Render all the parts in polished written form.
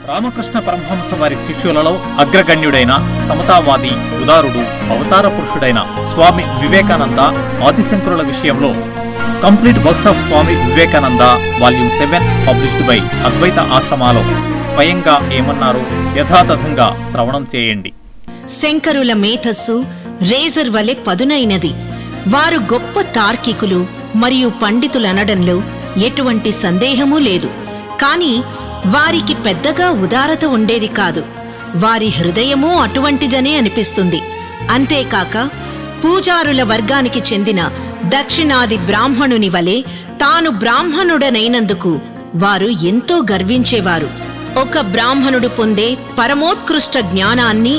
రామకృష్ణ పరమహంస వారి శిష్యులలో అగ్రగణ్యుడైన సమతావాది ఉదారుడు అవతార పురుషుడైన స్వామి వివేకానంద ఆదిశంకరుల విషయంలో complete works of Swami Vivekananda volume 7 published by Advaita ఆశ్రమాలో స్వయంగా ఏమన్నారో యథాతథంగా శ్రవణం చేయండి. శంకరుల మేధస్సు రేజర్ వలె పదునైనది. వారు గొప్ప తార్కికులు మరియు పండితులనడంలో ఎటువంటి సందేహమూ లేదు. కాని వారికి పెద్దగా ఉదారత ఉండేది కాదు. వారి హృదయమూ అటువంటిదనే అనిపిస్తుంది. అంతేకాక పూజారుల వర్గానికి చెందిన దక్షిణాది బ్రాహ్మణుని వలె తాను బ్రాహ్మణుడనైనందుకు వారు ఎంతో గర్వించేవారు. ఒక బ్రాహ్మణుడు పొందే పరమోత్కృష్ట జ్ఞానాన్ని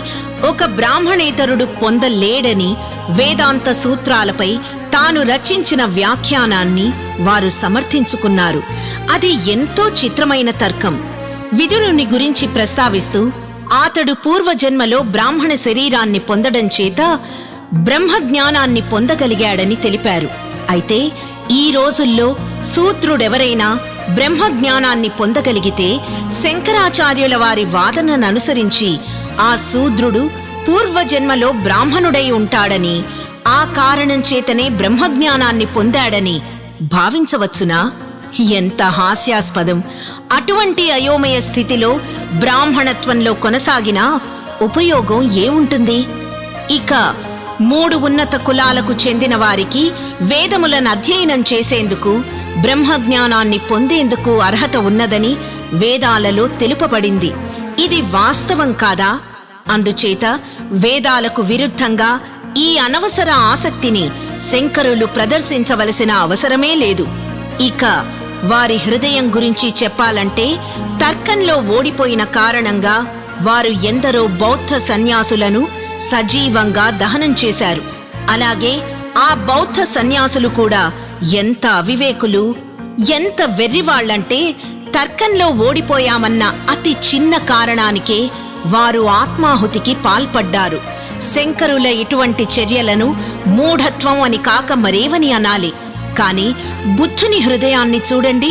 ఒక బ్రాహ్మణేతరుడు పొందలేడని వేదాంత సూత్రాలపై తాను రచించిన వ్యాఖ్యానాన్ని వారు సమర్థించుకున్నారు. అది ఎంతో చిత్రమైన తర్కం. విదురుని గురించి ప్రస్తావిస్తూ అతడు పూర్వజన్మలో బ్రాహ్మణ శరీరాన్ని పొందడం చేత బ్రహ్మజ్ఞానాన్ని పొందగలిగాడని తెలిపారు. అయితే ఈ రోజుల్లో శూద్రుడెవరైనా బ్రహ్మజ్ఞానాన్ని పొందగలిగితే శంకరాచార్యుల వారి వాదనను అనుసరించి ఆ శూద్రుడు పూర్వజన్మలో బ్రాహ్మణుడై ఉంటాడని, ఆ కారణం చేతనే బ్రహ్మజ్ఞానాన్ని పొందాడని భావించవచ్చునా? ఎంత హాస్యాస్పదం! అటువంటి అయోమయ స్థితిలో బ్రాహ్మణత్వంలో కొనసాగినా ఉపయోగం ఏముంటుంది? ఇక 3 ఉన్నత కులాలకు చెందిన వారికి వేదములను అధ్యయనం చేసేందుకు, బ్రహ్మజ్ఞానాన్ని పొందేందుకు అర్హత ఉన్నదని వేదాలలో తెలుపబడింది. ఇది వాస్తవం కాదా? అందుచేత వేదాలకు విరుద్ధంగా ఈ అనవసర ఆసక్తిని శంకరులు ప్రదర్శించవలసిన అవసరమే లేదు. ఇక వారి హృదయం గురించి చెప్పాలంటే, తర్కంలో ఓడిపోయిన కారణంగా వారు ఎందరో బౌద్ధ సన్యాసులను సజీవంగా దహనం చేశారు. అలాగే ఆ బౌద్ధ సన్యాసులు కూడా ఎంత అవివేకులు, ఎంత వెర్రివాళ్లంటే, తర్కంలో ఓడిపోయామన్న అతి చిన్న కారణానికే వారు ఆత్మాహుతికి పాల్పడ్డారు. శంకరుల ఇటువంటి చర్యలను మూఢత్వం అని కాక మరేవని అనాలి. కాని బుద్ధుని హృదయాన్ని చూడండి.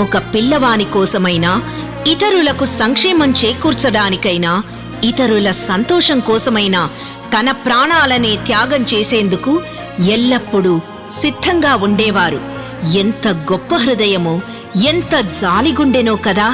ఒక పిల్లవాని కోసమైనా, ఇతరులకు సంక్షేమం చేకూర్చడానికైనా, ఇతరుల సంతోషం కోసమైనా తన ప్రాణాలనే త్యాగం చేసేందుకు ఎల్లప్పుడూ సిద్ధంగా ఉండేవారు. ఎంత గొప్ప హృదయమో, ఎంత జాలిగుండెనో కదా!